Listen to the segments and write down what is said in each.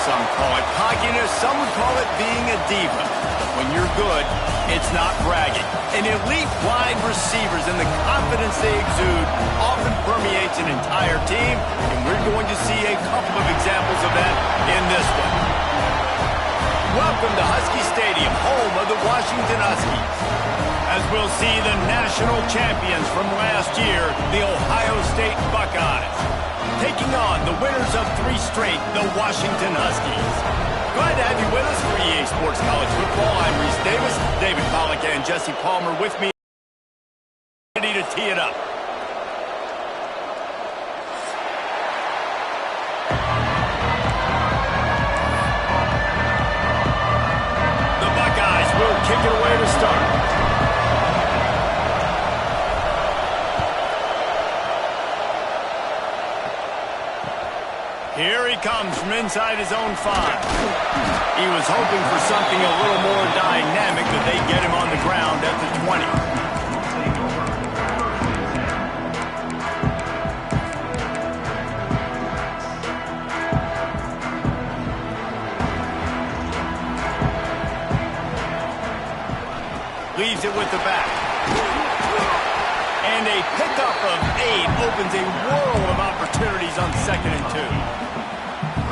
some call it cockiness, some would call it being a diva. But when you're good, it's not bragging. And elite wide receivers and the confidence they exude often permeates an entire team, and we're going to see a couple of examples of that in this one. Welcome to Husky Stadium, home of the Washington Huskies. As we'll see the national champions from last year, the Ohio State Buckeyes, taking on the winners of 3 straight, the Washington Huskies. Glad to have you with us for EA Sports College Football. I'm Reese Davis, David Pollack and Jesse Palmer with me, ready to tee it up. The Buckeyes will kick it away to start. Here he comes from inside his own 5. He was hoping for something a little more dynamic, but they get him on the ground at the 20. Leaves it with the back. And a pickup of 8 opens a world of opportunities on 2nd and 2.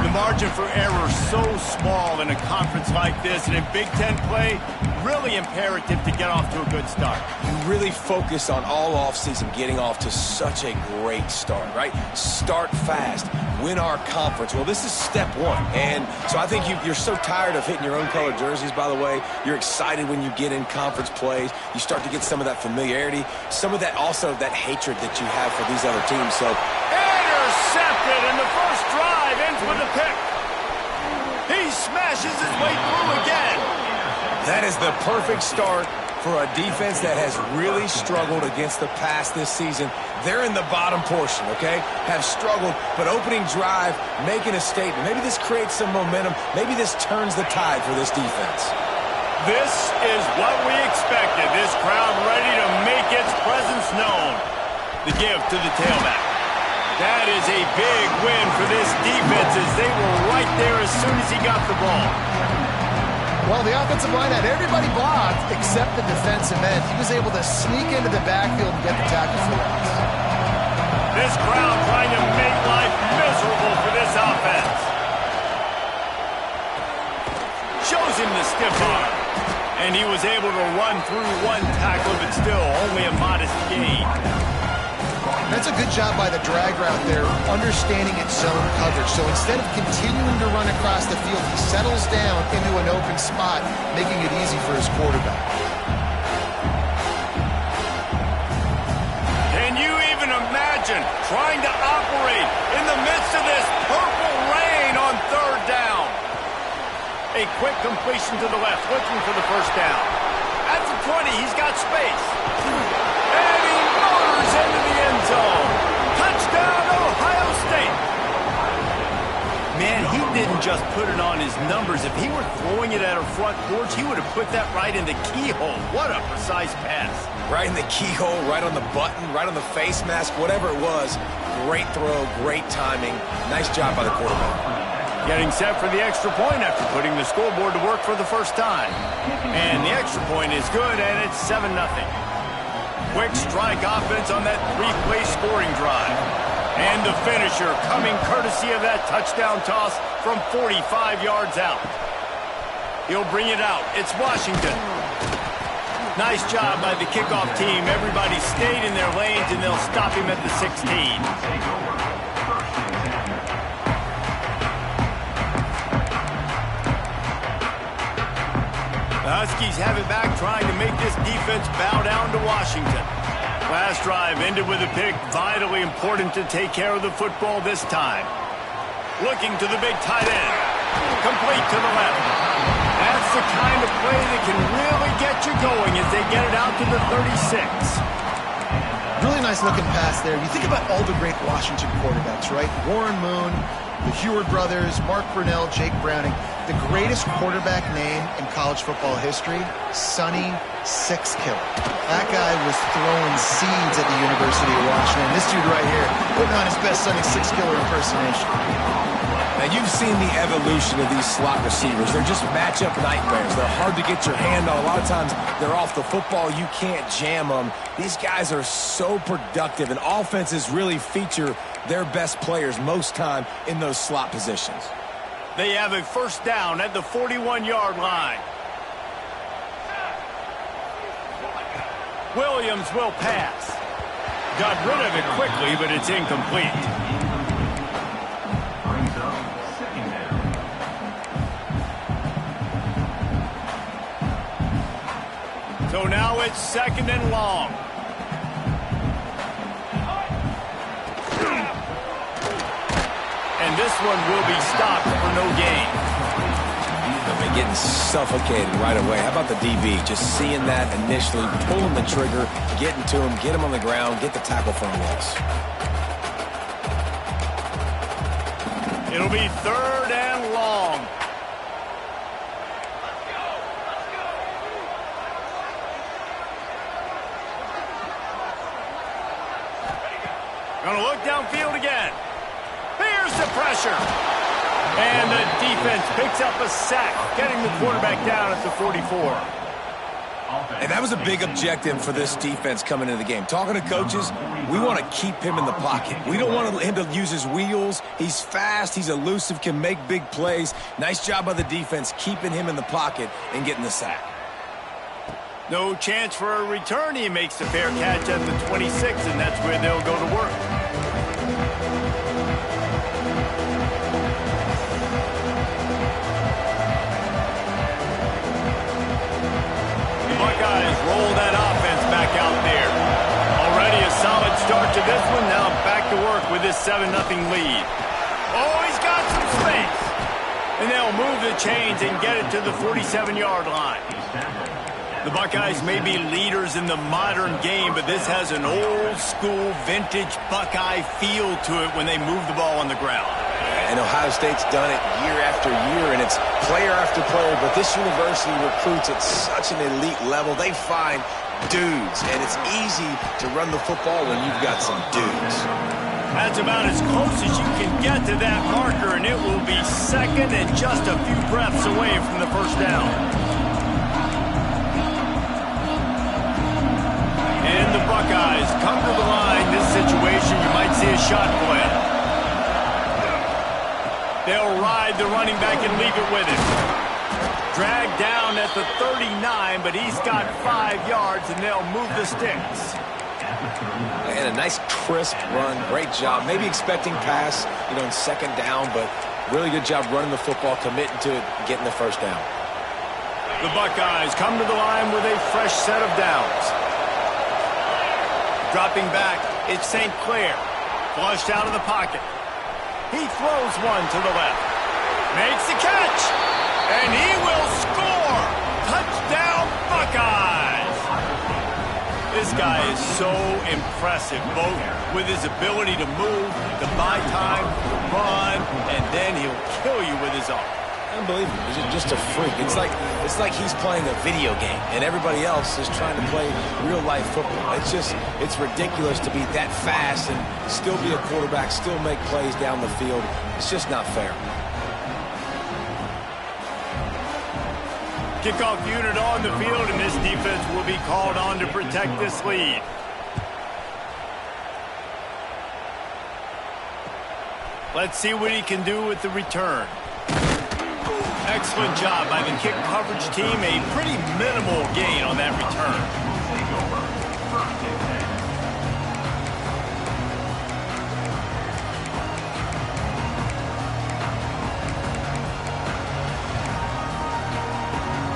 The margin for error so small in a conference like this, and in Big Ten play, really imperative to get off to a good start. You really focus on all offseason getting off to such a great start, right? Start fast, win our conference. Well, this is step 1, and so I think you're so tired of hitting your own colored jerseys, by the way. You're excited when you get in conference plays. You start to get some of that familiarity, some of that also that hatred that you have for these other teams. So intercepted, and the first drive ends with a pick. He smashes his way through again. That is the perfect start for a defense that has really struggled against the pass this season. They're in the bottom portion, okay? Have struggled, but opening drive, making a statement. Maybe this creates some momentum. Maybe this turns the tide for this defense. This is what we expected. This crowd ready to make its presence known. The give to the tailback. That is a big win for this defense as they were right there as soon as he got the ball. Well, the offensive line had everybody blocked except the defensive end. He was able to sneak into the backfield and get the tackle for us. This crowd trying to make life miserable for this offense. Shows him the stiff arm. And he was able to run through 1 tackle, but still only a modest gain. That's a good job by the drag route there, understanding its zone coverage. So instead of continuing to run across the field, he settles down into an open spot, making it easy for his quarterback. Can you even imagine trying to operate in the midst of this purple rain on 3rd down? A quick completion to the left, looking for the first down. At the 20, he's got space. And he motors into the end zone. Touchdown, Ohio State. Man, he didn't just put it on his numbers. If he were throwing it at a front porch, he would have put that right in the keyhole. What a precise pass. Right in the keyhole, right on the button, right on the face mask, whatever it was. Great throw, great timing. Nice job by the quarterback. Getting set for the extra point after putting the scoreboard to work for the first time. And the extra point is good, and it's 7-0. Quick strike offense on that 3-play scoring drive. And the finisher coming courtesy of that touchdown toss from 45 yards out. He'll bring it out. It's Washington. Nice job by the kickoff team. Everybody stayed in their lanes, and they'll stop him at the 16. The Huskies have it back, trying to make this defense bow down to Washington. Last drive ended with a pick. Vitally important to take care of the football this time. Looking to the big tight end. Complete to the left. That's the kind of play that can really get you going as they get it out to the 36. Really nice looking pass there. You think about all the great Washington quarterbacks, right? Warren Moon, the Heward brothers, Mark Brunell, Jake Browning. The greatest quarterback name in college football history, Sonny Six Killer. That guy was throwing seeds at the University of Washington. This dude right here, putting on his best Sonny Six Killer impersonation. Now, you've seen the evolution of these slot receivers. They're just matchup nightmares. They're hard to get your hand on. A lot of times, they're off the football. You can't jam them. These guys are so productive, and offenses really feature their best players most time in those slot positions. They have a first down at the 41-yard line. Williams will pass. Got rid of it quickly, but it's incomplete. So now it's second and long. And this one will be stopped for no gain. They're getting suffocated right away. How about the DB? Just seeing that initially, pulling the trigger, getting to him, get him on the ground, get the tackle for a loss. It'll be third and long. Gonna look downfield again. Here's the pressure. And the defense picks up a sack, getting the quarterback down at the 44. And that was a big objective for this defense coming into the game. Talking to coaches, we want to keep him in the pocket. We don't want him to use his wheels. He's fast, he's elusive, can make big plays. Nice job by the defense keeping him in the pocket and getting the sack. No chance for a return. He makes the fair catch at the 26, and that's where they'll go to work. The Buckeyes roll that offense back out there. Already a solid start to this one. Now back to work with this 7-0 lead. Oh, he's got some space. And they'll move the chains and get it to the 47-yard line. The Buckeyes may be leaders in the modern game, but this has an old-school, vintage Buckeye feel to it when they move the ball on the ground. And Ohio State's done it year after year, and it's player after player, but this university recruits at such an elite level. They find dudes, and it's easy to run the football when you've got some dudes. That's about as close as you can get to that marker, and it will be second and just a few breaths away from the first down. And the Buckeyes come to the line. This situation, you might see a shot play. They'll ride the running back and leave it with him. Dragged down at the 39, but he's got 5 yards, and they'll move the sticks. And a nice crisp run, great job. Maybe expecting pass, in second down, but really good job running the football, committing to it, getting the first down. The Buckeyes come to the line with a fresh set of downs. Dropping back, it's St. Clair. Flushed out of the pocket. He throws one to the left. Makes the catch. And he will score. Touchdown, Buckeyes. This guy is so impressive, both with his ability to move, to buy time, to run, and then he'll kill you with his arm. Unbelievable. He's just a freak. It's like he's playing a video game, and everybody else is trying to play real-life football. It's ridiculous to be that fast and still be a quarterback, still make plays down the field. It's just not fair. Kickoff unit on the field, and this defense will be called on to protect this lead. Let's see what he can do with the return. Excellent job by the kick coverage team. A pretty minimal gain on that return.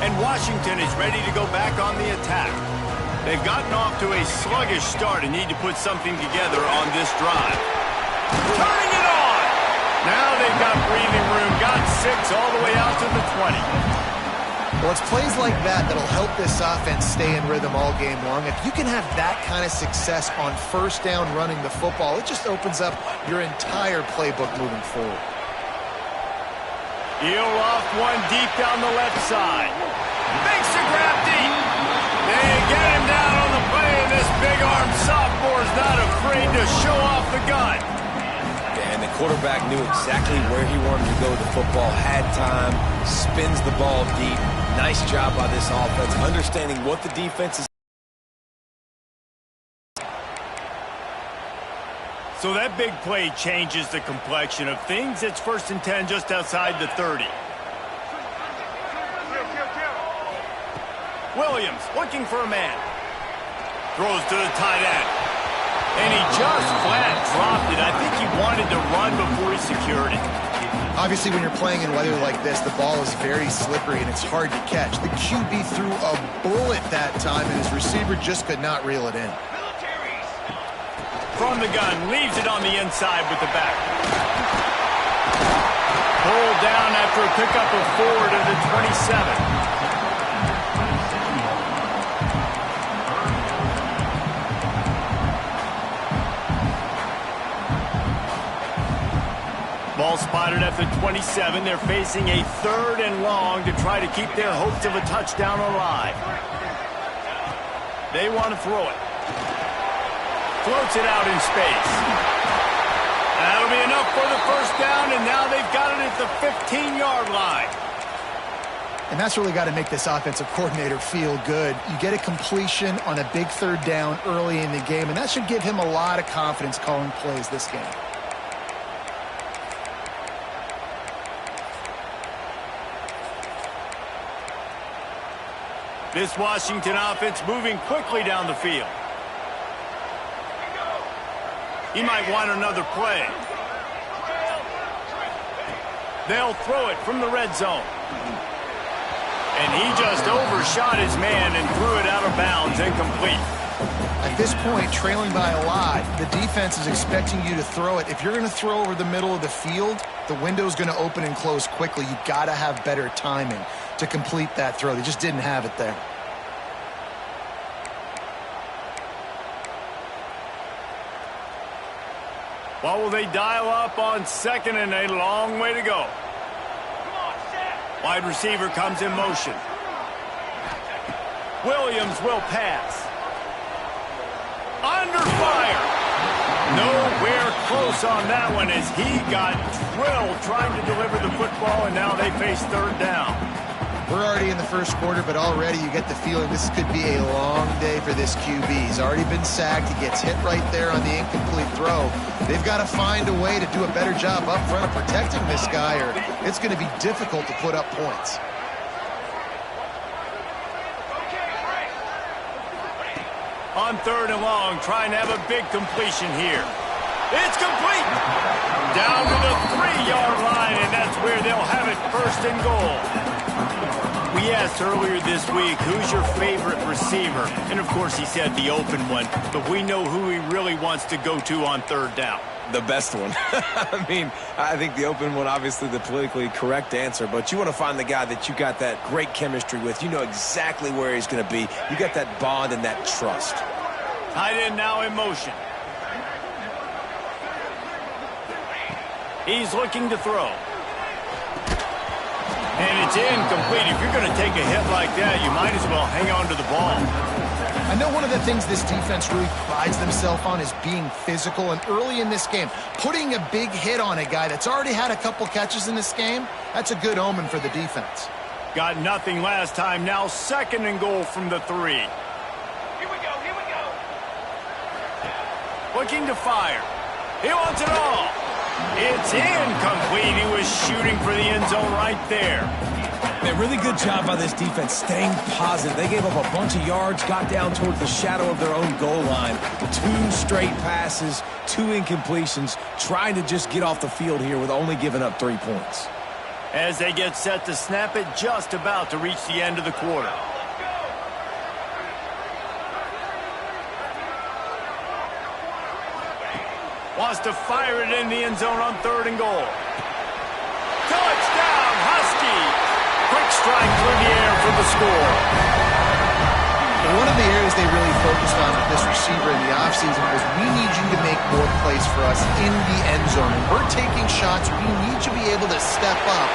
And Washington is ready to go back on the attack. They've gotten off to a sluggish start and need to put something together on this drive. Turning it on! Now they've got breathing room, got 6 all the way out to the 20. Well, it's plays like that that'll help this offense stay in rhythm all game long. If you can have that kind of success on first down running the football, it just opens up your entire playbook moving forward. He'll off one deep down the left side. Makes the grab deep. They get him down on the play, and this big-armed sophomore is not afraid to show off the gun. And the quarterback knew exactly where he wanted to go with the football, had time, spins the ball deep. Nice job by this offense, understanding what the defense is. So that big play changes the complexion of things. It's 1st and 10 just outside the 30. Williams looking for a man. Throws to the tight end. And he just flat dropped it. I think he wanted to run before he secured it. Obviously, when you're playing in weather like this, the ball is very slippery and it's hard to catch. The QB threw a bullet that time, and his receiver just could not reel it in. From the gun, leaves it on the inside with the back. Pulled down after a pickup of 4 to the 27. Ball spotted at the 27. They're facing a 3rd and long to try to keep their hopes of a touchdown alive. They want to throw it. Floats it out in space. That'll be enough for the 1st down, and now they've got it at the 15-yard line. And that's really got to make this offensive coordinator feel good. You get a completion on a big 3rd down early in the game, and that should give him a lot of confidence calling plays this game. This Washington offense moving quickly down the field. He might want another play. They'll throw it from the red zone. And he just overshot his man and threw it out of bounds, incomplete. At this point, trailing by a lot, the defense is expecting you to throw it. If you're going to throw over the middle of the field, the window's going to open and close quickly. You've got to have better timing to complete that throw. They just didn't have it there. What will they dial up on 2nd and a long way to go? Wide receiver comes in motion. Williams will pass. Under fire. Nowhere close on that one as he got drilled trying to deliver the football, and now they face 3rd down. We're already in the 1st quarter, but already you get the feeling this could be a long day for this QB. He's already been sacked. He gets hit right there on the incomplete throw. They've got to find a way to do a better job up front of protecting this guy, or it's going to be difficult to put up points. On 3rd and long, trying to have a big completion here. It's complete. Down to the 3-yard line, and that's where they'll have it 1st and goal. We asked earlier this week, who's your favorite receiver? And, of course, he said the open one. But we know who he really wants to go to on 3rd down. The best one. I mean, I think the open one, obviously the politically correct answer, but you want to find the guy that you got that great chemistry with. You know exactly where he's going to be. You got that bond and that trust. Tight end now in motion. He's looking to throw. And it's incomplete. If you're going to take a hit like that, you might as well hang on to the ball. I know one of the things this defense really prides themselves on is being physical, and early in this game, putting a big hit on a guy that's already had a couple catches in this game, that's a good omen for the defense. Got nothing last time. Now 2nd and goal from the 3. Here we go. Looking to fire. He wants it all. It's incomplete. He was shooting for the end zone right there. A really good job by this defense staying positive. They gave up a bunch of yards, got down towards the shadow of their own goal line. 2 straight passes, 2 incompletions, trying to just get off the field here with only giving up 3 points. As they get set to snap it, just about to reach the end of the quarter. Wants to fire it in the end zone on 3rd and goal. Touchdown, Husky! Quick strike through the air for the score. And one of the areas they really focused on with this receiver in the offseason was, we need you to make more plays for us in the end zone. And we're taking shots. We need you to be able to step up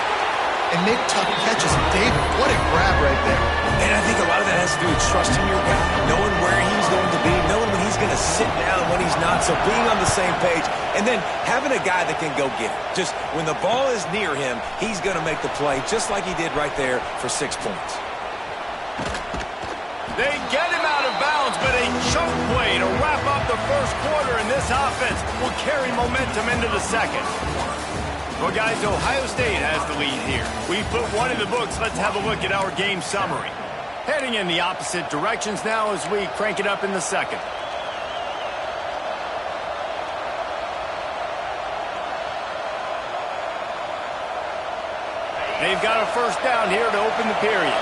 and make tough catches. David, what a grab right there. And I think a lot of that has to do with trusting your guy, knowing where he's going to be, knowing when he's going to sit down when he's not. So being on the same page and then having a guy that can go get it. Just when the ball is near him, he's going to make the play just like he did right there for 6 points. They get him out of bounds, but a choke play to wrap up the first quarter, and this offense will carry momentum into the second. Well, guys, Ohio State has the lead here. We've put one in the books. Let's have a look at our game summary. Heading in the opposite directions now as we crank it up in the second. They've got a first down here to open the period.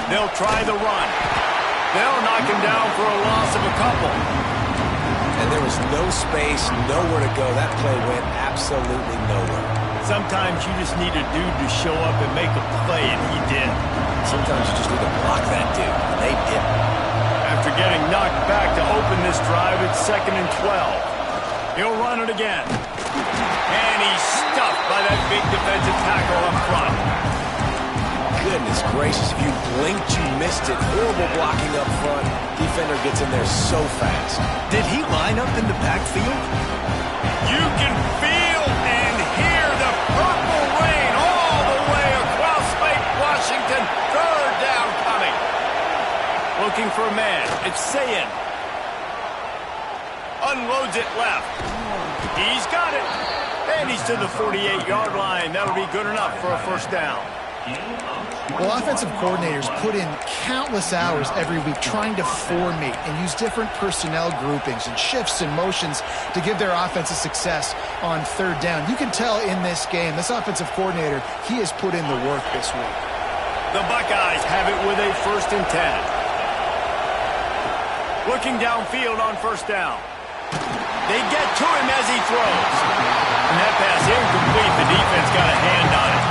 They'll try the run. They'll knock him down for a loss of a couple. And there was no space, nowhere to go. That play went absolutely nowhere. Sometimes you just need a dude to show up and make a play, and he did. Sometimes you just need to block that dude, and they did. After getting knocked back to open this drive, it's 2nd and 12. He'll run it again. And he's stuffed by that big defensive tackle up front. Goodness gracious, if you blinked, you missed it. Horrible blocking up front. Defender gets in there so fast. Did he line up in the backfield? You can feel and hear the purple rain all the way across Lake Washington. 3rd down coming. Looking for a man. It's Sayin. Unloads it left. He's got it. And he's to the 48-yard line. That'll be good enough for a first down. Well, offensive coordinators put in countless hours every week trying to formate and use different personnel groupings and shifts and motions to give their offense a success on 3rd down. You can tell in this game, this offensive coordinator, he has put in the work this week. The Buckeyes have it with a 1st and 10. Looking downfield on 1st down. They get to him as he throws. And that pass incomplete. The defense got a hand on it.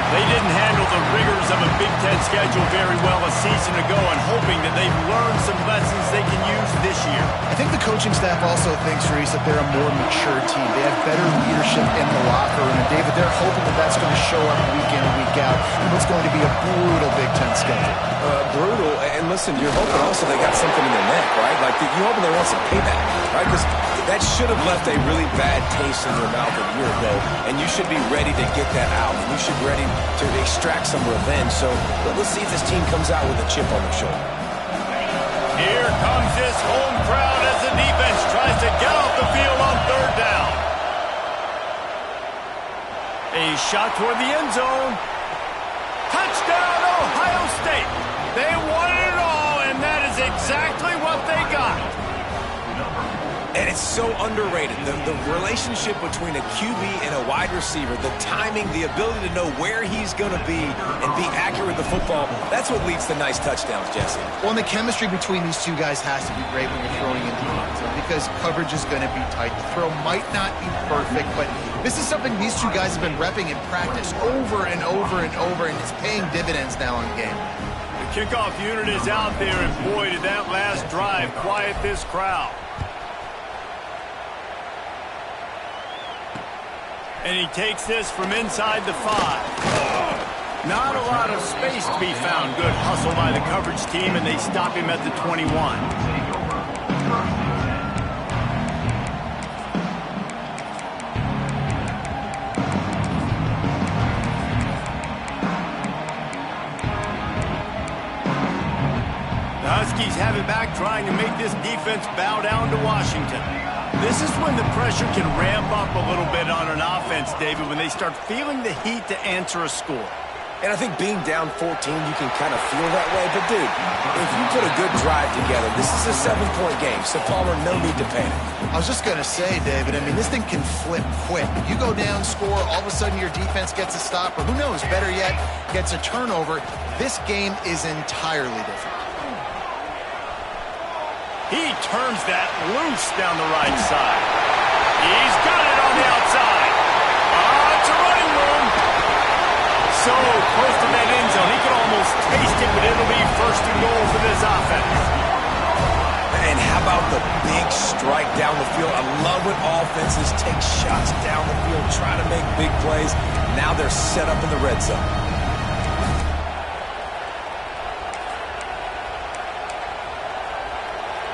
They didn't handle the rigors of a Big Ten schedule very well a season ago, and hoping that they've learned some lessons they can use this year. I think the coaching staff also thinks, Reese, that they're a more mature team. They have better leadership in the locker room. And, David, they're hoping that that's going to show up week in and week out in what's going to be a brutal Big Ten schedule. Brutal. And listen, you're hoping also they got something in their neck, right? Like, you're hoping they want some payback, right? Because that should have left a really bad taste in your mouth a year ago, and you should be ready to get that out. And you should be ready to extract some revenge. So let's see if this team comes out with a chip on their shoulder. Here comes this home crowd as the defense tries to get off the field on 3rd down. A shot toward the end zone. Touchdown, Ohio State. They wanted it all, and that is exactly what they got. And it's so underrated. The relationship between a QB and a wide receiver, the timing, the ability to know where he's going to be and be accurate with the football, that's what leads to nice touchdowns, Jesse. Well, and the chemistry between these two guys has to be great when you're throwing into the end zone because coverage is going to be tight. The throw might not be perfect, but this is something these two guys have been repping in practice over and over and over, and it's paying dividends now in game. The kickoff unit is out there, and boy, did that last drive quiet this crowd. And he takes this from inside the 5. Not a lot of space to be found. Good hustle by the coverage team, and they stop him at the 21. The Huskies have it back, trying to make this defense bow down to Washington. This is when the pressure can ramp up a little bit on an offense, David, when they start feeling the heat to answer a score. And I think being down 14, you can kind of feel that way. But, dude, if you put a good drive together, this is a 7-point game. So, Palmer, no need to panic. I was just going to say, David, I mean, this thing can flip quick. You go down, score, all of a sudden your defense gets a stop, or who knows, better yet, gets a turnover. This game is entirely different. He turns that loose down the right side. He's got it on the outside. It's a running room. So close to that end zone. He can almost taste it, but it'll be 1st and goal for this offense. And how about the big strike down the field? I love when offenses take shots down the field, try to make big plays. Now they're set up in the red zone.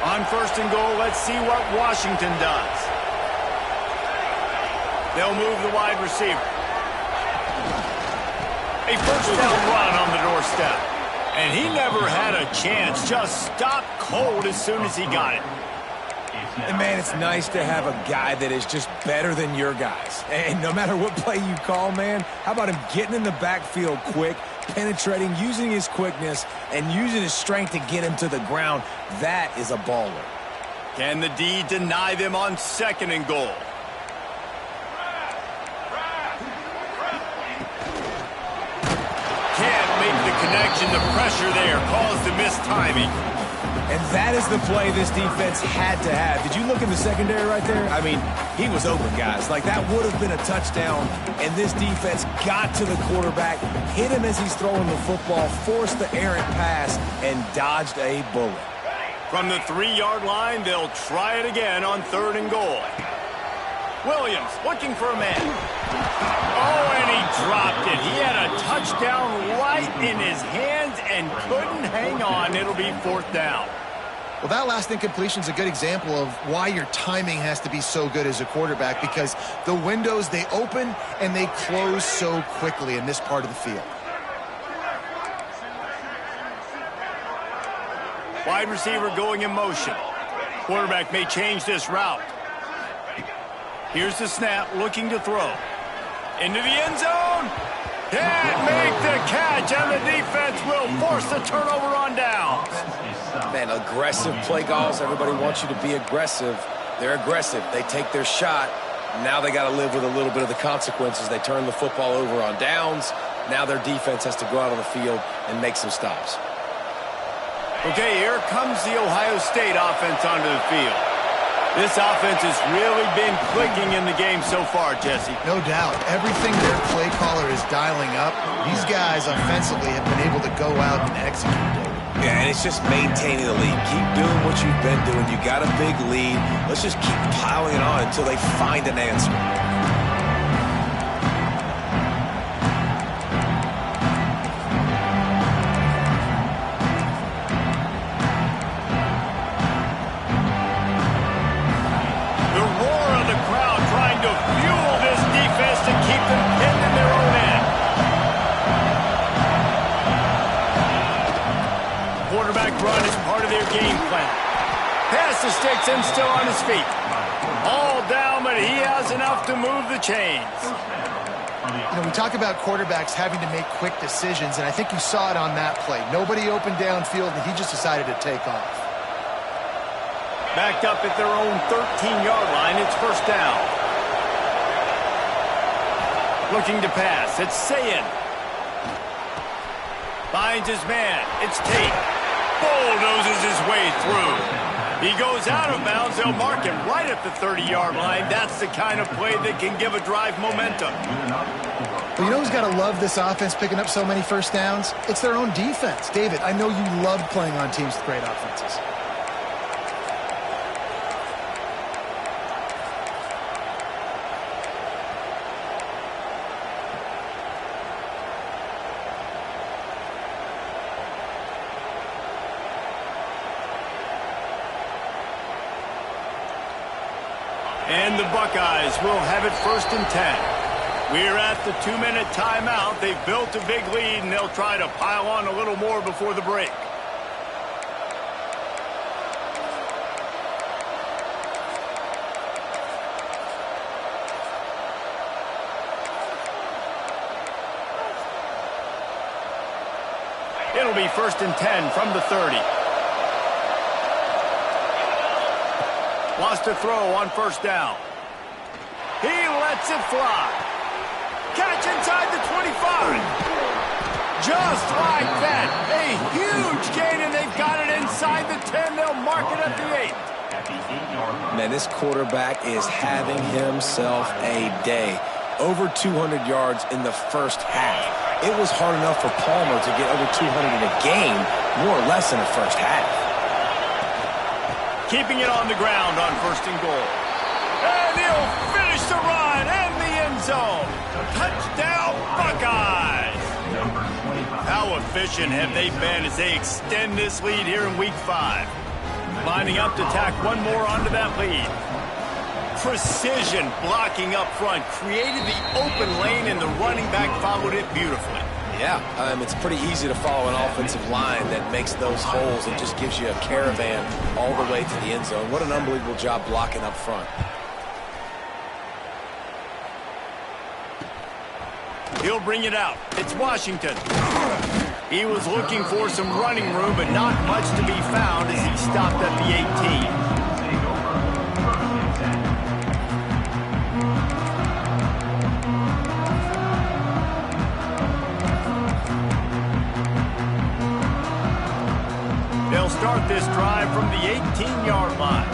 On first and goal, let's see what Washington does. They'll move the wide receiver. A first down run on the doorstep. And he never had a chance. Just stopped cold as soon as he got it. And, man, it's nice to have a guy that is just better than your guys. And no matter what play you call, man, how about him getting in the backfield quick, penetrating, using his quickness, and using his strength to get him to the ground? That is a baller. Can the D deny them on second and goal? Can't make the connection. The pressure there caused the missed timing. And that is the play this defense had to have. Did you look in the secondary right there? I mean, he was open, guys. Like, that would have been a touchdown, and this defense got to the quarterback, hit him as he's throwing the football, forced the errant pass, and dodged a bullet. From the 3-yard line, they'll try it again on third and goal. Williams looking for a man. Oh, and he dropped it. He had a touchdown right in his hands and couldn't hang on. It'll be fourth down. Well, that last incompletion is a good example of why your timing has to be so good as a quarterback, because the windows, they open and they close so quickly in this part of the field. Wide receiver going in motion. Quarterback may change this route. Here's the snap, looking to throw. Into the end zone. Can't make the catch, and the defense will force the turnover on downs. Man, aggressive play calls. Everybody wants you to be aggressive. They're aggressive. They take their shot. Now they got to live with a little bit of the consequences. They turn the football over on downs. Now their defense has to go out on the field and make some stops. Okay, here comes the Ohio State offense onto the field. This offense has really been clicking in the game so far, Jesse. No doubt. Everything their play caller is dialing up, these guys offensively have been able to go out and execute it. Yeah, and it's just maintaining the lead. Keep doing what you've been doing. You got a big lead. Let's just keep piling it on until they find an answer. Run is part of their game plan. Pass the sticks and still on his feet. All down, but he has enough to move the chains. You know, we talk about quarterbacks having to make quick decisions, and I think you saw it on that play. Nobody opened downfield, and he just decided to take off. Backed up at their own 13-yard line, it's first down. Looking to pass, it's Sayin. Finds his man, it's Tate. Bulldozes his way through. He goes out of bounds. They'll mark him right at the 30-yard line. That's the kind of play that can give a drive momentum. Well, you know who's got to love this offense picking up so many first downs? It's their own defense. David, I know you love playing on teams with great offenses. And the Buckeyes will have it first and 10. We're at the 2-minute timeout. They've built a big lead, and they'll try to pile on a little more before the break. It'll be first and 10 from the 30. Wants to throw on first down. He lets it fly. Catch inside the 25. Just like that. A huge gain, and they've got it inside the 10. They'll mark it at the 8. Man, this quarterback is having himself a day. Over 200 yards in the first half. It was hard enough for Palmer to get over 200 in a game, more or less in the first half. Keeping it on the ground on first and goal. And he'll finish the run in the end zone. Touchdown, Buckeyes! How efficient have they been as they extend this lead here in Week 5? Lining up to tack one more onto that lead. Precision blocking up front. Created the open lane, and the running back followed it beautifully. Yeah, it's pretty easy to follow an offensive line that makes those holes and just gives you a caravan all the way to the end zone. What an unbelievable job blocking up front. He'll bring it out. It's Washington. He was looking for some running room, but not much to be found as he stopped at the 18. They'll start this drive from the 18-yard line.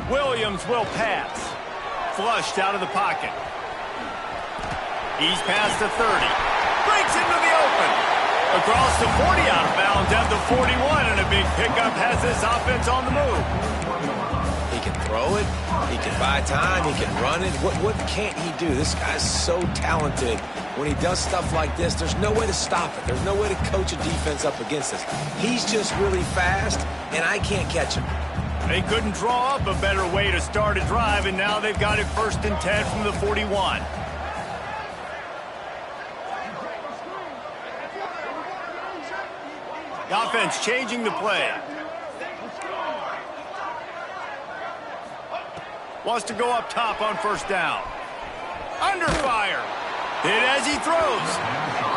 Williams will pass. Flushed out of the pocket. He's past the 30. Breaks into the open. Across the 40 out of bounds at the 41, and a big pickup has this offense on the move. He can throw it. He can buy time. He can run it. What can't he do? This guy's so talented. When he does stuff like this, there's no way to stop it. There's no way to coach a defense up against this. He's just really fast, and I can't catch him. They couldn't draw up a better way to start a drive, and now they've got it 1st and 10 from the 41. The offense changing the play. Wants to go up top on 1st down. Under fire. Hit as he throws.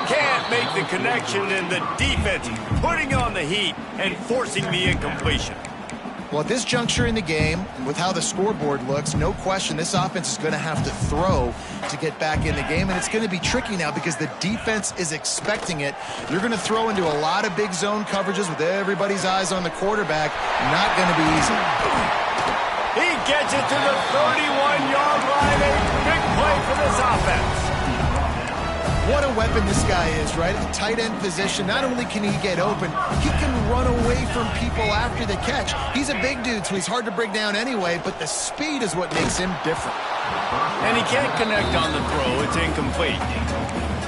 Can't make the connection, and the defense putting on the heat and forcing the incompletion. Well, at this juncture in the game, with how the scoreboard looks, no question this offense is going to have to throw to get back in the game, and it's going to be tricky now because the defense is expecting it. You're going to throw into a lot of big zone coverages with everybody's eyes on the quarterback. Not going to be easy. He gets it to the 31-yard line. A big play for this offense. What a weapon this guy is, right? At the tight end position, not only can he get open, he can run away from people after the catch. He's a big dude, so he's hard to break down anyway, but the speed is what makes him different. And he can't connect on the throw. It's incomplete.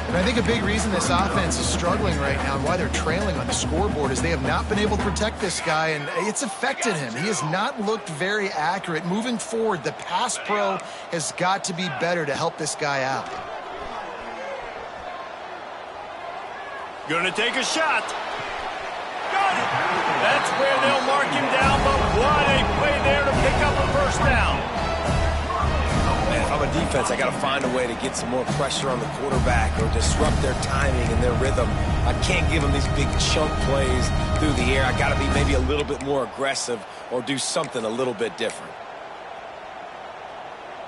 And I think a big reason this offense is struggling right now and why they're trailing on the scoreboard is they have not been able to protect this guy, and it's affected him. He has not looked very accurate. Moving forward, the pass pro has got to be better to help this guy out. Gonna take a shot. Got it. That's where they'll mark him down, but what a play there to pick up a 1st down. Man, if I'm a defense, I got to find a way to get some more pressure on the quarterback or disrupt their timing and their rhythm. I can't give them these big chunk plays through the air. I got to be maybe a little bit more aggressive or do something a little bit different.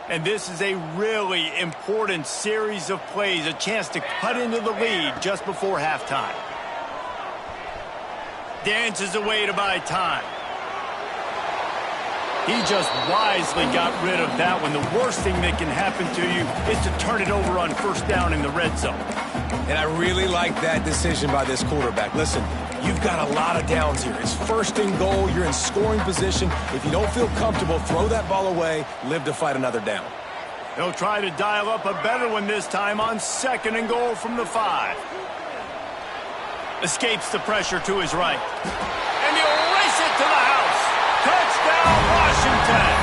And this is a really important series of plays, a chance to cut into the lead just before halftime. Dances away to buy time. He just wisely got rid of that one. The worst thing that can happen to you is to turn it over on 1st down in the red zone. And I really like that decision by this quarterback. Listen, you've got a lot of downs here. It's 1st and goal. You're in scoring position. If you don't feel comfortable, throw that ball away. Live to fight another down. They'll try to dial up a better one this time on 2nd and goal from the 5. Escapes the pressure to his right. And he'll race it to the house. Touchdown, Washington.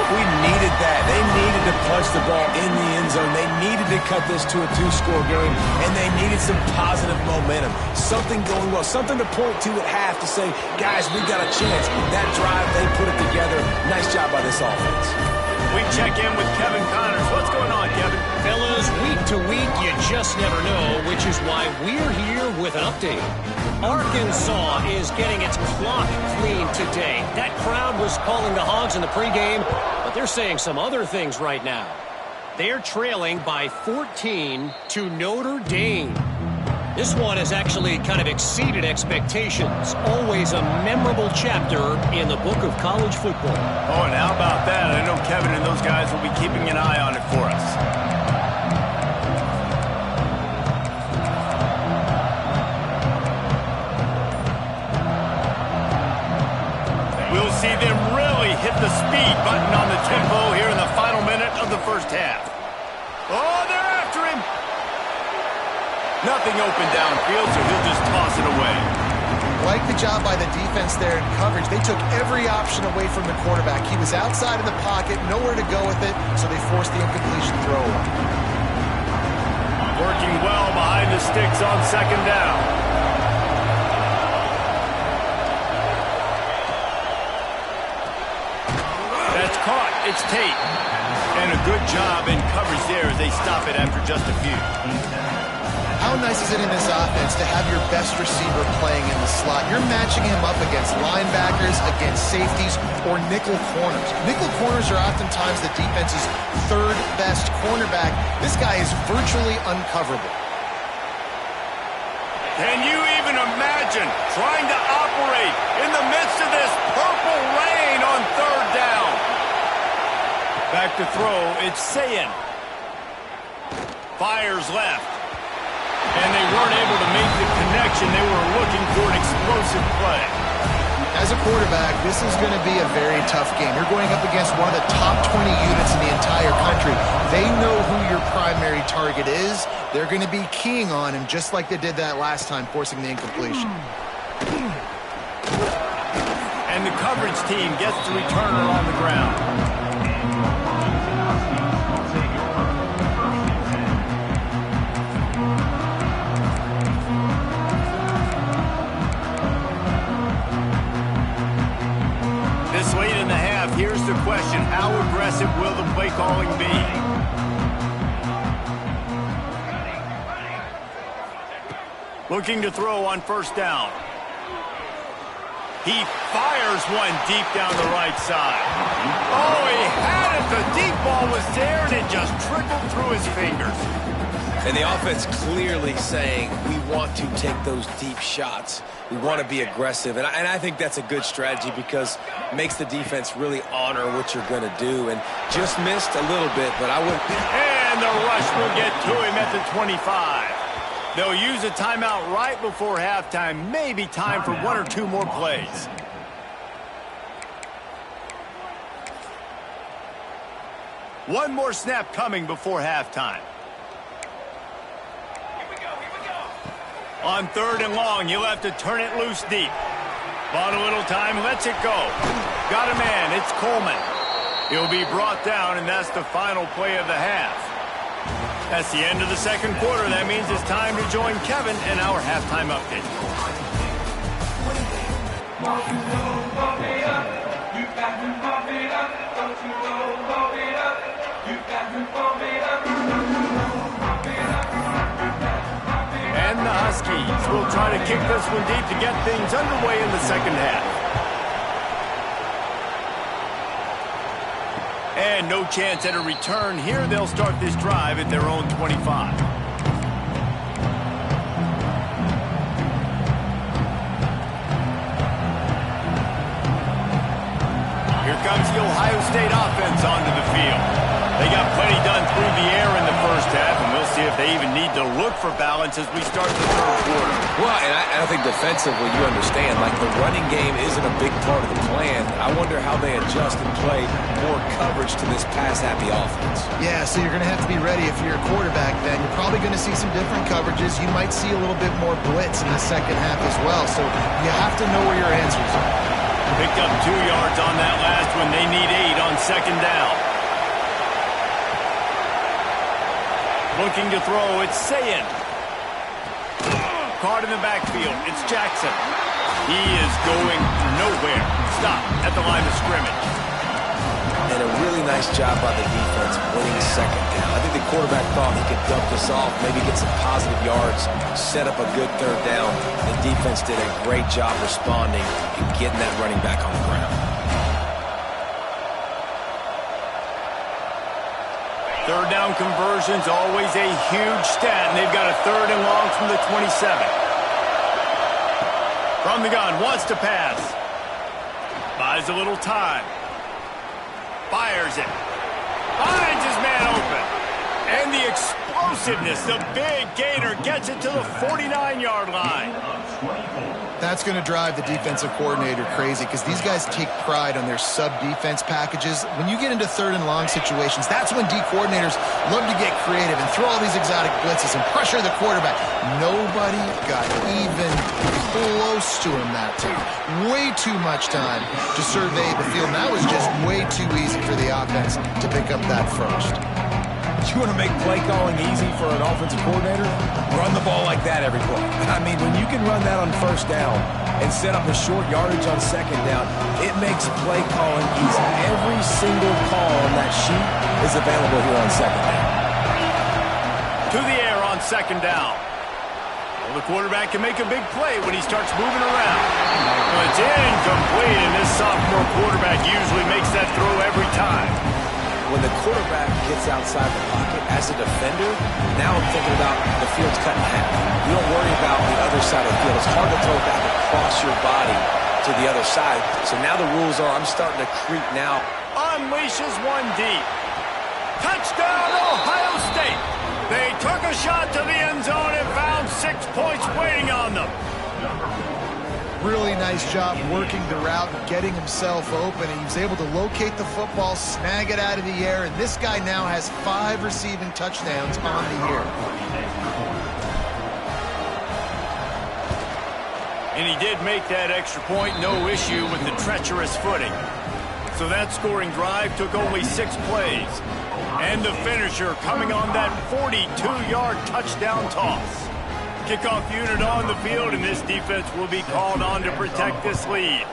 We needed that. They needed to punch the ball in the end zone. They needed to cut this to a 2-score game, and they needed some positive momentum. Something going well, something to point to at half to say, guys, we got a chance. That drive, they put it together. Nice job by this offense. We check in with Kevin Connors. What's going on, Kevin? Fellas, week to week, you just never know, which is why we're here with an update. Arkansas is getting its clock cleaned today. That crowd was calling the Hogs in the pregame, but they're saying some other things right now. They're trailing by 14 to Notre Dame. This one has actually kind of exceeded expectations. Always a memorable chapter in the book of college football. Oh, and how about that? I know Kevin and those guys will be keeping an eye on it for us. We'll see them really hit the speed button on the tempo here in the final minute of the 1st half. Oh, they're after him. Nothing open downfield, so he'll just toss it away. Like the job by the defense there in coverage. They took every option away from the quarterback. He was outside of the pocket, nowhere to go with it, so they forced the incompletion throw. Working well behind the sticks on second down. That's caught. It's Tate. And a good job in coverage there as they stop it after just a few. How nice is it in this offense to have your best receiver playing in the slot? You're matching him up against linebackers, against safeties, or nickel corners. Nickel corners are oftentimes the defense's third best cornerback. This guy is virtually uncoverable. Can you even imagine trying to operate in the midst of this purple rain on third down? Back to throw, it's Sayin. Fires left. And they weren't able to make the connection. They were looking for an explosive play. As a quarterback, this is going to be a very tough game. You're going up against one of the top 20 units in the entire country. They know who your primary target is. They're going to be keying on him just like they did that last time, forcing the incompletion. And the coverage team gets the returner on the ground. Late in the half, here's the question. How aggressive will the play calling be? Looking to throw on first down. He fires one deep down the right side. Oh, he had it. The deep ball was there, and it just trickled through his fingers. And the offense clearly saying, we want to take those deep shots. We want to be aggressive. And I think that's a good strategy because it makes the defense really honor what you're going to do. And just missed a little bit, but I wouldn't. And the rush will get to him at the 25. They'll use a timeout right before halftime. Maybe time for one or two more plays. One more snap coming before halftime. On third and long, you'll have to turn it loose deep. Bought a little time, lets it go. Got a man, it's Coleman. He'll be brought down, and that's the final play of the half. That's the end of the second quarter. That means it's time to join Kevin in our halftime update. And the Huskies will try to kick this one deep to get things underway in the second half. And no chance at a return here. They'll start this drive at their own 25. Here comes the Ohio State offense onto the field. They got plenty done through the air in the first half, and we'll see if they even need to look for balance as we start the third quarter. Well, and I think defensively, you understand, like the running game isn't a big part of the plan. I wonder how they adjust and play more coverage to this pass-happy offense. Yeah, so you're going to have to be ready if you're a quarterback then. You're probably going to see some different coverages. You might see a little bit more blitz in the second half as well, so you have to know where your answers are. Picked up 2 yards on that last one. They need 8 on second down. Looking to throw, it's Sayin. Caught in the backfield, it's Jackson. He is going nowhere. Stop at the line of scrimmage. And a really nice job by the defense winning second down. I think the quarterback thought he could dump this off, maybe get some positive yards, set up a good third down. The defense did a great job responding and getting that running back on the ground. Third down conversion's always a huge stat, and they've got a third and long from the 27. From the gun, wants to pass. Buys a little time. Fires it. Finds his man open. And the explosive explosiveness. The big gainer gets it to the 49-yard line. That's going to drive the defensive coordinator crazy because these guys take pride on their sub-defense packages. When you get into third and long situations, that's when D coordinators love to get creative and throw all these exotic blitzes and pressure the quarterback. Nobody got even close to him that time. Way too much time to survey the field. And that was just way too easy for the offense to pick up that first. You want to make play calling easy for an offensive coordinator? Run the ball like that every play. I mean, when you can run that on first down and set up a short yardage on second down, it makes play calling easy. Every single call on that sheet is available here on second down. To the air on second down. Well, the quarterback can make a big play when he starts moving around. Well, it's incomplete, and this sophomore quarterback usually makes that throw every time. When the quarterback gets outside the pocket as a defender, now I'm thinking about the field's cut in half. You don't worry about the other side of the field. It's hard to throw back across your body to the other side. So now the rules are I'm starting to creep now. Unleashes one deep. Touchdown, Ohio State. They took a shot to the end zone and found 6 points waiting on them. Really nice job working the route and getting himself open. And he was able to locate the football, snag it out of the air, and this guy now has 5 receiving touchdowns on the year. And he did make that extra point, no issue with the treacherous footing. So that scoring drive took only 6 plays. And the finisher coming on that 42-yard touchdown toss. Kickoff unit on the field, and this defense will be called on to protect this lead.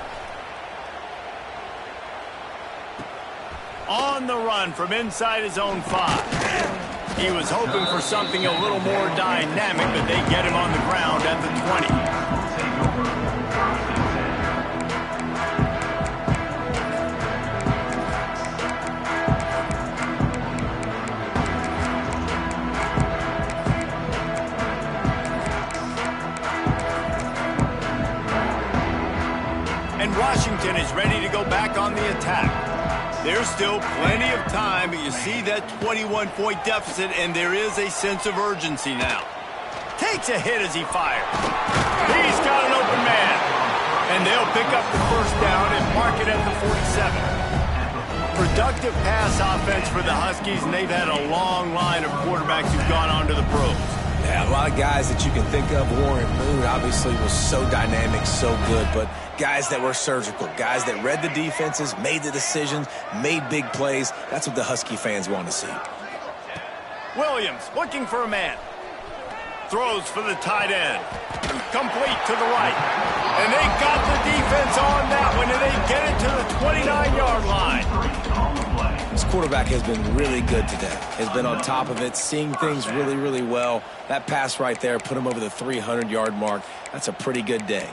On the run from inside his own 5. He was hoping for something a little more dynamic, but they get him on the ground at the 20. And Washington is ready to go back on the attack. There's still plenty of time, but you see that 21-point deficit, and there is a sense of urgency now. Takes a hit as he fires. He's got an open man. And they'll pick up the first down and mark it at the 47. Productive pass offense for the Huskies, and they've had a long line of quarterbacks who've gone on to the pros. Yeah, a lot of guys that you can think of. Warren Moon obviously was so dynamic, so good, but guys that were surgical, guys that read the defenses, made the decisions, made big plays. That's what the Husky fans want to see. Williams looking for a man. Throws for the tight end. Complete to the right. And they got the defense on that one, and they get it to the 29-yard line. This quarterback has been really good today. Has been on top of it, seeing things really, really well. That pass right there put him over the 300-yard mark. That's a pretty good day.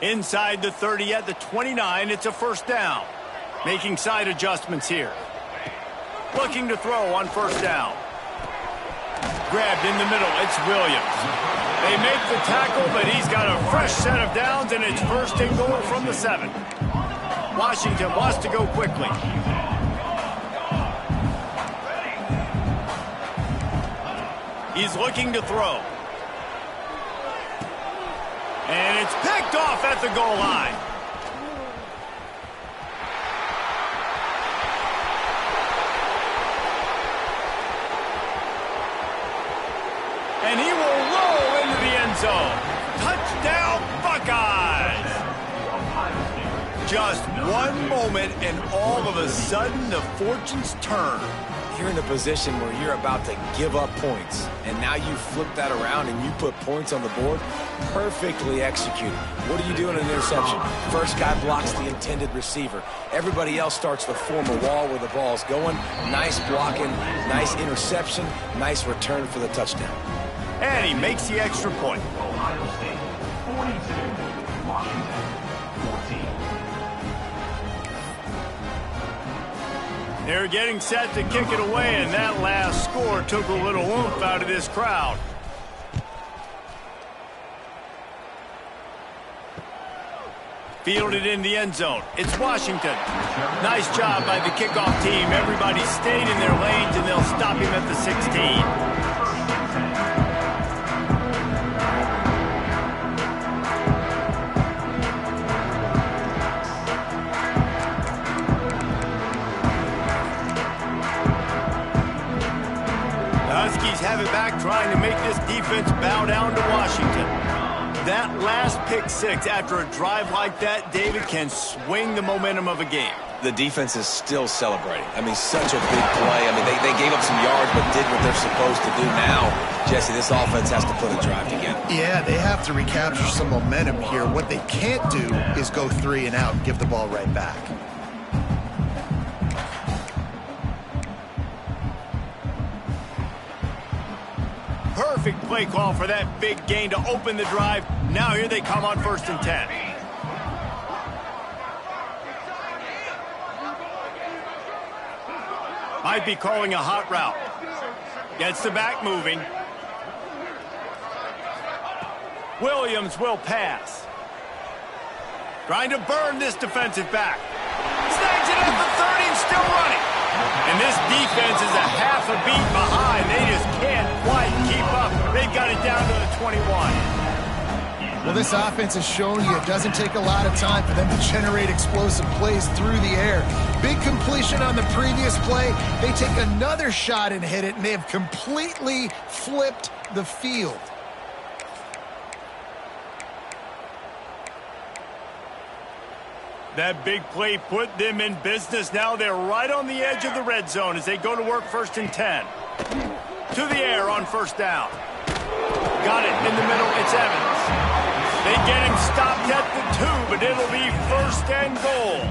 Inside the 30 at the 29, it's a first down. Making side adjustments here. Looking to throw on first down. Grabbed in the middle, it's Williams. They make the tackle, but he's got a fresh set of downs, and it's first and goal from the 7. Washington wants to go quickly. He's looking to throw. And it's picked off at the goal line. And he will roll into the end zone. Touchdown, Buckeyes! Just one moment, and all of a sudden, the fortunes turn. You're in a position where you're about to give up points, and now you flip that around and you put points on the board. Perfectly executed. What do you do in an interception? First guy blocks the intended receiver. Everybody else starts to form a wall where the ball's going. Nice blocking, nice interception, nice return for the touchdown. And he makes the extra point. Ohio State 42, Washington 14. They're getting set to kick it away, and that last score took a little oomph out of this crowd. Fielded in the end zone. It's Washington. Nice job by the kickoff team. Everybody stayed in their lanes, and they'll stop him at the 16. Have it back, trying to make this defense bow down to Washington. That last pick six after a drive like that, David, can swing the momentum of a game. The defense is still celebrating. I mean, such a big play. I mean, they gave up some yards but did what they're supposed to do. Now, Jesse, this offense has to put a drive together. Yeah, they have to recapture some momentum here. What they can't do is go 3 and out and give the ball right back. Perfect play call for that big gain to open the drive. Now here they come on 1st and 10. Might be calling a hot route. Gets the back moving. Williams will pass. Trying to burn this defensive back. Snags it at the 30 and still running. And this defense is a half a beat behind. They just can't quite keep up. They've got it down to the 21. Well, this offense has shown you it doesn't take a lot of time for them to generate explosive plays through the air. Big completion on the previous play. They take another shot and hit it, and they have completely flipped the field. That big play put them in business. Now they're right on the edge of the red zone as they go to work 1st and 10. To the air on 1st down. Got it in the middle. It's Evans. They get him stopped at the 2, but it'll be 1st and goal.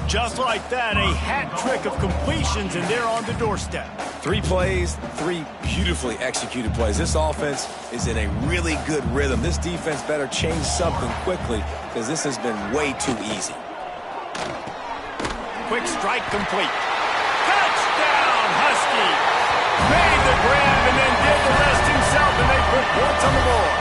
Just like that, a hat trick of completions, and they're on the doorstep. 3 plays, 3 beautifully executed plays. This offense is in a really good rhythm. This defense better change something quickly because this has been way too easy. Quick strike complete. Touchdown, Husky. Made the grab and then did the rest himself, and they put points on the board.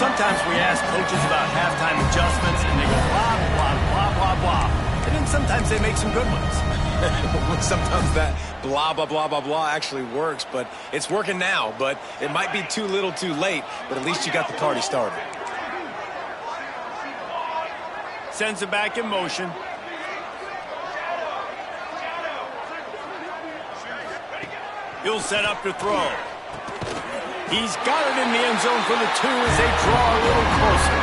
Sometimes we ask coaches about halftime adjustments, and they go blah, blah, blah, blah, blah. And then sometimes they make some good ones. Sometimes that blah, blah, blah, blah, blah actually works, but it's working now. But it might be too little too late, but at least you got the party started. Sends it back in motion. He'll set up to throw. He's got it in the end zone for the 2 as they draw a little closer.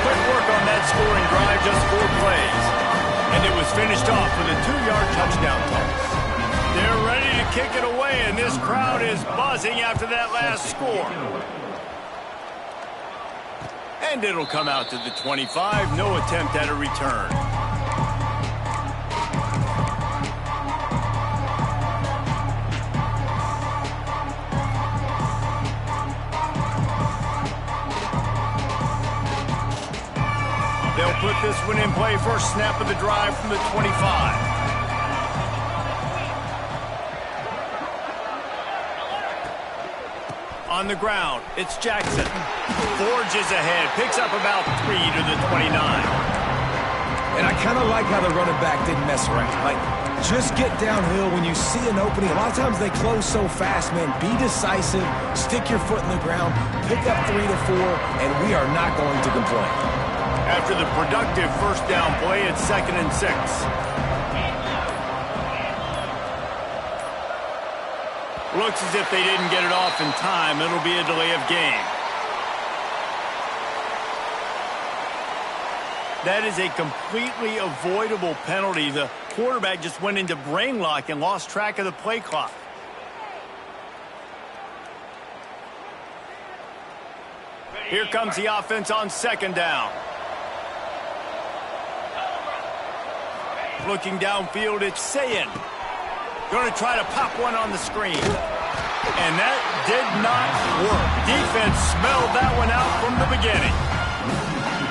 Quick work on that scoring drive, just 4 plays. And it was finished off with a 2-yard touchdown toss. They're ready to kick it away, and this crowd is buzzing after that last score. And it'll come out to the 25. No attempt at a return. They'll put this one in play. First snap of the drive from the 25. On the ground, it's Jackson. Forges ahead, picks up about 3 to the 29. And I kind of like how the running back didn't mess around. Like, just get downhill when you see an opening. A lot of times they close so fast, man. Be decisive, stick your foot in the ground, pick up 3 to 4, and we are not going to complain. After the productive first down play, it's 2nd and 6. Looks as if they didn't get it off in time. It'll be a delay of game. That is a completely avoidable penalty. The quarterback just went into brain lock and lost track of the play clock. Here comes the offense on 2nd down. Looking downfield, it's Sayin. Going to try to pop one on the screen. And that did not work. Defense smelled that one out from the beginning.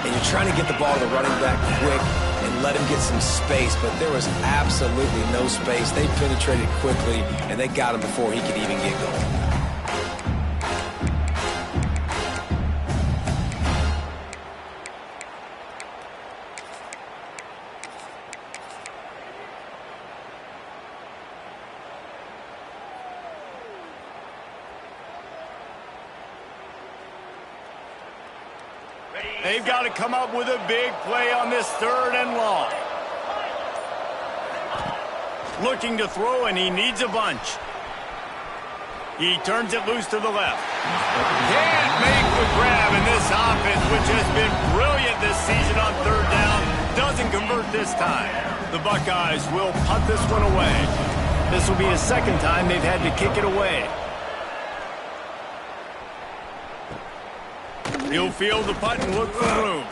And you're trying to get the ball to the running back quick and let him get some space, but there was absolutely no space. They penetrated quickly, and they got him before he could even get going. They've got to come up with a big play on this 3rd and long. Looking to throw, and he needs a bunch. He turns it loose to the left. Can't make the grab, and this offense, which has been brilliant this season on 3rd down, doesn't convert this time. The Buckeyes will punt this one away. This will be the 2nd time they've had to kick it away. He'll field the punt and look for room.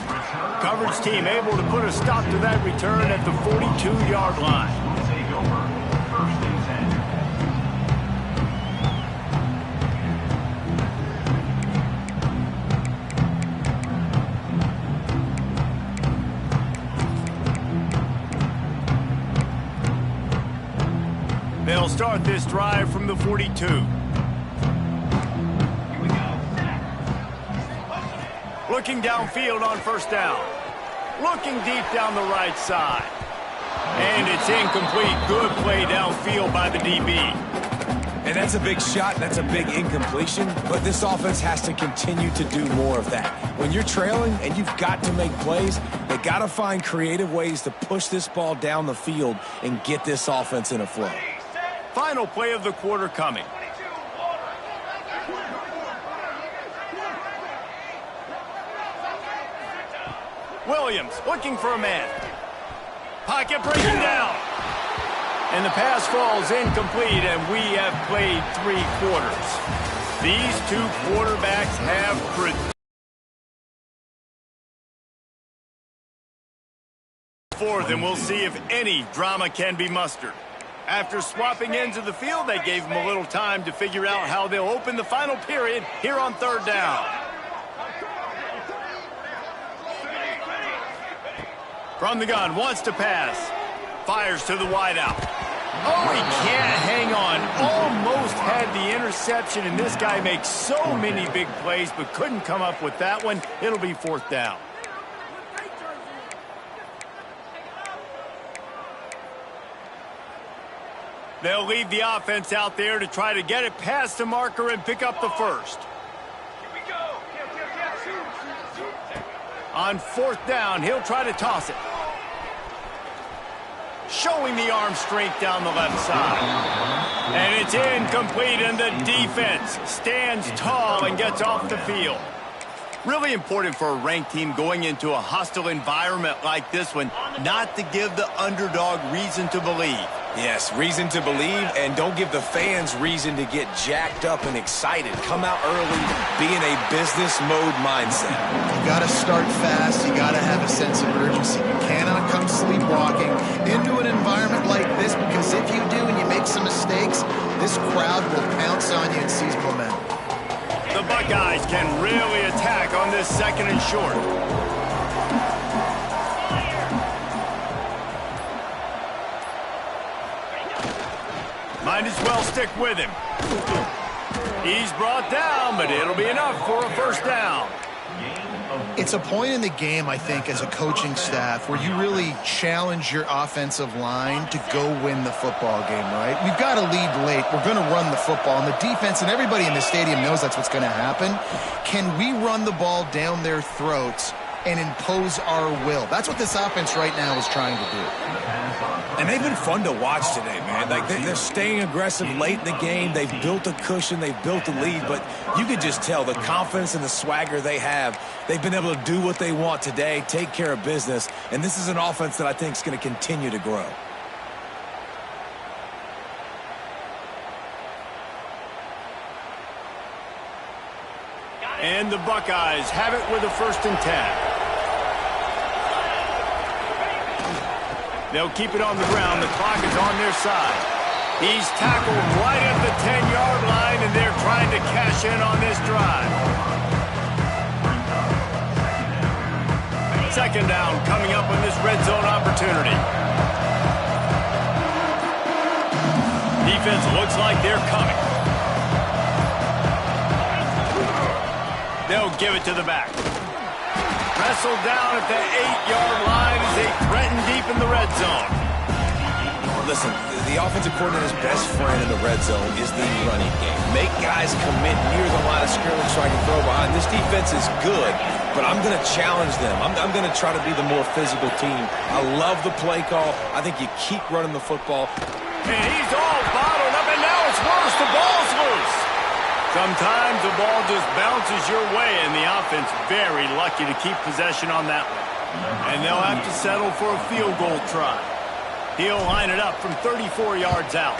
Coverage team able to put a stop to that return at the 42-yard line. Take over. 1st and 10. They'll start this drive from the 42. Looking downfield on 1st down. Looking deep down the right side. And it's incomplete. Good play downfield by the DB. And that's a big shot, that's a big incompletion, but this offense has to continue to do more of that. When you're trailing and you've got to make plays, they got to find creative ways to push this ball down the field and get this offense in a flow. Final play of the quarter coming. Williams looking for a man. Pocket breaking down. And the pass falls incomplete, and we have played 3 quarters. These 2 quarterbacks have produced. 4th, and we'll see if any drama can be mustered. After swapping ends of the field, they gave them a little time to figure out how they'll open the final period here on 3rd down. From the gun, wants to pass. Fires to the wideout. Oh, he can't hang on. Almost had the interception, and this guy makes so many big plays, but couldn't come up with that one. It'll be 4th down. They'll leave the offense out there to try to get it past the marker and pick up the 1st. On 4th down, he'll try to toss it. Showing the arm strength down the left side. And it's incomplete, and the defense stands tall and gets off the field. Really important for a ranked team going into a hostile environment like this one, not to give the underdog reason to believe. Yes, reason to believe, and don't give the fans reason to get jacked up and excited. Come out early, be in a business mode mindset. You got to start fast. You got to have a sense of urgency. You cannot come sleepwalking into an environment like this, because if you do and you make some mistakes, this crowd will pounce on you and seize momentum. The Buckeyes can really attack on this 2nd and short. Might as well stick with him. He's brought down, but it'll be enough for a 1st down. It's a point in the game, I think, as a coaching staff where you really challenge your offensive line to go win the football game, right? We've got to lead late. We're going to run the football, and the defense and everybody in the stadium knows that's what's going to happen. Can we run the ball down their throats and impose our will? That's what this offense right now is trying to do. And they've been fun to watch today, man. Like, they're staying aggressive late in the game. They've built a cushion. They've built a lead. But you could just tell the confidence and the swagger they have. They've been able to do what they want today, take care of business. And this is an offense that I think is going to continue to grow. And the Buckeyes have it with a 1st and 10. They'll keep it on the ground. The clock is on their side. He's tackled right at the 10-yard line, and they're trying to cash in on this drive. 2nd down coming up on this red zone opportunity. Defense looks like they're coming. They'll give it to the back. Wrestled down at the 8-yard line as they threaten deep in the red zone. Listen, the offensive coordinator's best friend in the red zone is the running game. Make guys commit near the line of scrimmage so I can throw behind. This defense is good, but I'm going to challenge them. I'm going to try to be the more physical team. I love the play call. I think you keep running the football. And he's all bottled up, and now it's worse. The ball's loose. Sometimes the ball just bounces your way, and the offense very lucky to keep possession on that one. And they'll have to settle for a field goal try. He'll line it up from 34 yards out.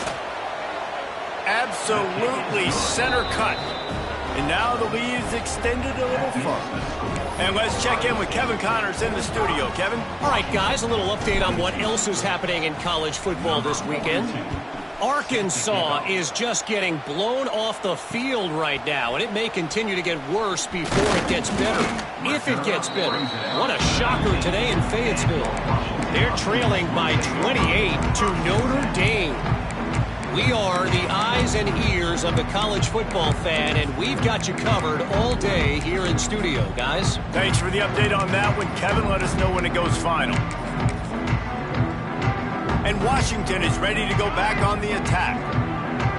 Absolutely center cut. And now the lead is extended a little further. And let's check in with Kevin Connors in the studio. Kevin? All right, guys, a little update on what else is happening in college football this weekend. Arkansas is just getting blown off the field right now, and it may continue to get worse before it gets better. If it gets better. What a shocker today in Fayetteville. They're trailing by 28 to Notre Dame. We are the eyes and ears of the college football fan, and we've got you covered all day here in studio, guys. Thanks for the update on that one, Kevin. Let us know when it goes final. And Washington is ready to go back on the attack.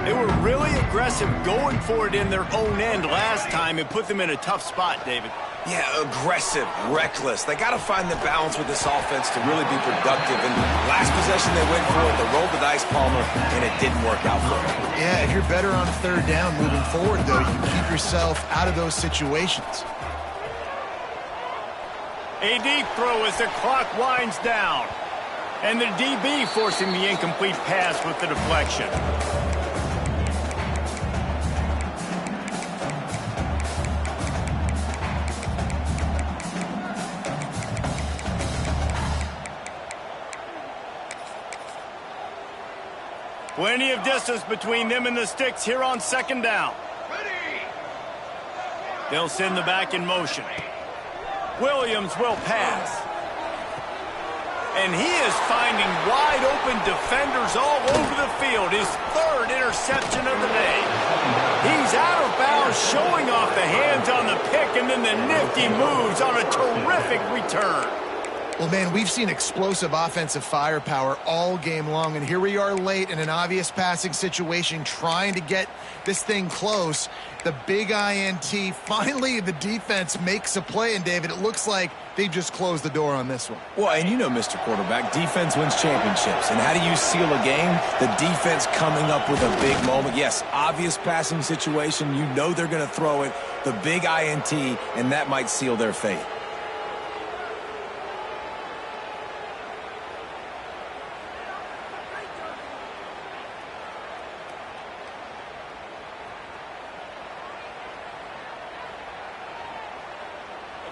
They were really aggressive going for it in their own end last time and put them in a tough spot, David. Yeah, aggressive, reckless. They got to find the balance with this offense to really be productive. And last possession they went for it, they rolled the dice, Palmer, and it didn't work out for them. Yeah, if you're better on third down moving forward, though, you keep yourself out of those situations. A deep throw as the clock winds down. And the DB forcing the incomplete pass with the deflection. Plenty of distance between them and the sticks here on second down. They'll send the back in motion. Williams will pass. And he is finding wide-open defenders all over the field. His third interception of the day. He's out of bounds, showing off the hands on the pick, and then the nifty moves on a terrific return. Well, man, we've seen explosive offensive firepower all game long, and here we are late in an obvious passing situation trying to get this thing close. The big INT, finally the defense makes a play, and David, it looks like they just closed the door on this one. Well, and you know, Mr. Quarterback, defense wins championships. And how do you seal a game? The defense coming up with a big moment. Yes, obvious passing situation. You know they're going to throw it. The big INT, and that might seal their fate.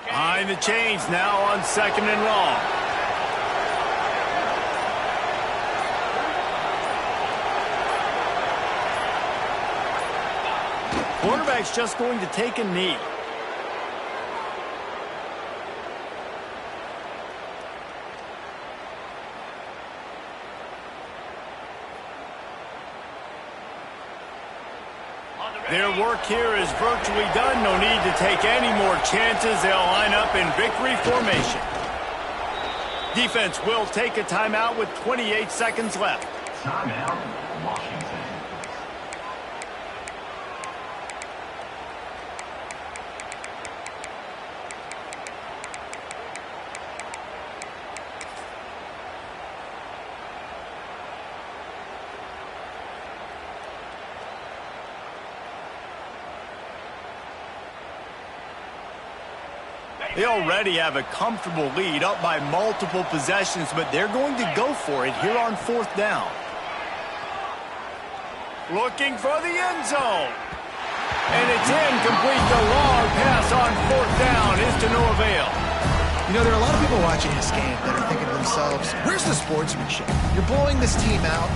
Behind the chains now on second and long. Quarterback's just going to take a knee. Their work here is virtually done. No need to take any more chances. They'll line up in victory formation. Defense will take a timeout with 28 seconds left. Timeout, Washington. They already have a comfortable lead, up by multiple possessions, but they're going to go for it here on fourth down. Looking for the end zone. And it's incomplete. The long pass on fourth down is to no avail. You know, there are a lot of people watching this game that are thinking to themselves, where's the sportsmanship? You're blowing this team out.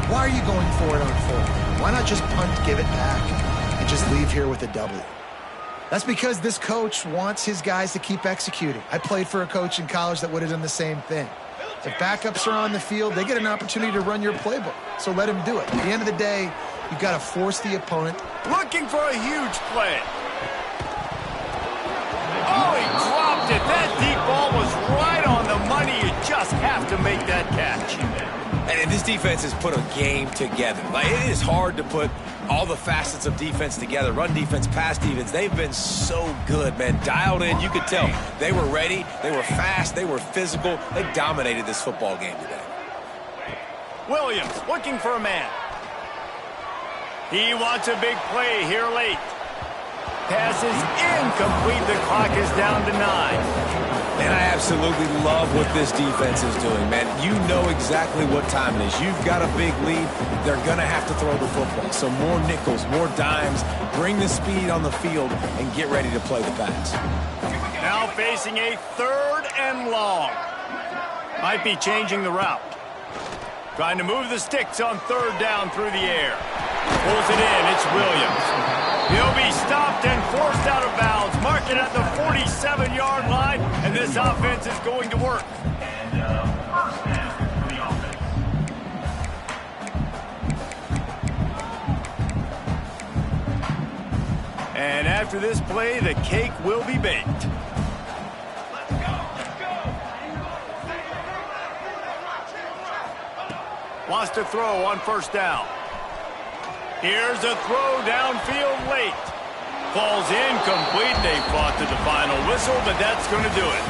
Why are you going for it on fourth? Why not just punt, give it back, and just leave here with a W? That's because this coach wants his guys to keep executing. I played for a coach in college that would have done the same thing. If backups are on the field, they get an opportunity to run your playbook. So let him do it. At the end of the day, you've got to force the opponent. Looking for a huge play. Oh, he dropped it. That deep ball was right on the money. You just have to make that catch. And this defense has put a game together. Like, it is hard to put all the facets of defense together. Run defense, pass defense. They've been so good, man. Dialed in. You could tell. They were ready. They were fast. They were physical. They dominated this football game today. Williams looking for a man. He wants a big play here late. Pass is incomplete. The clock is down to 9. And I absolutely love what this defense is doing, man. You know exactly what time it is. You've got a big lead. They're going to have to throw the football. So more nickels, more dimes. Bring the speed on the field and get ready to play the pass. Now facing a 3rd and long. Might be changing the route. Trying to move the sticks on 3rd down through the air. Pulls it in. It's Williams. He'll be stopped and forced out of bounds. Mark it at the 47-yard line, and this offense is going to work. First down for the offense. And after this play, the cake will be baked. Wants to throw on 1st down. Here's a throw downfield late. Falls incomplete. They fought to the final whistle, but that's going to do it.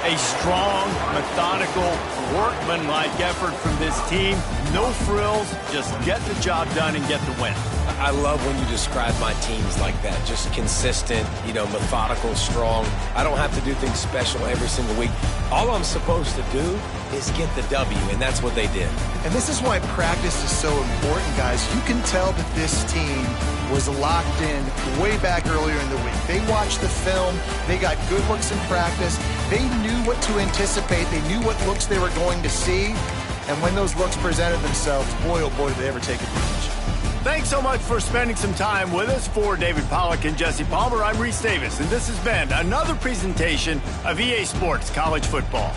A strong, methodical, workmanlike effort from this team. No frills, just get the job done and get the win. I love when you describe my teams like that. Just consistent, methodical, strong. I don't have to do things special every single week. All I'm supposed to do is get the W, and that's what they did. And this is why practice is so important, guys. You can tell that this team was locked in way back earlier in the week. They watched the film. They got good looks in practice. They knew what to anticipate. They knew what looks they were going to see. And when those looks presented themselves, boy, oh boy, did they ever take advantage. Thanks so much for spending some time with us. For David Pollack and Jesse Palmer, I'm Reese Davis, and this has been another presentation of EA Sports College Football.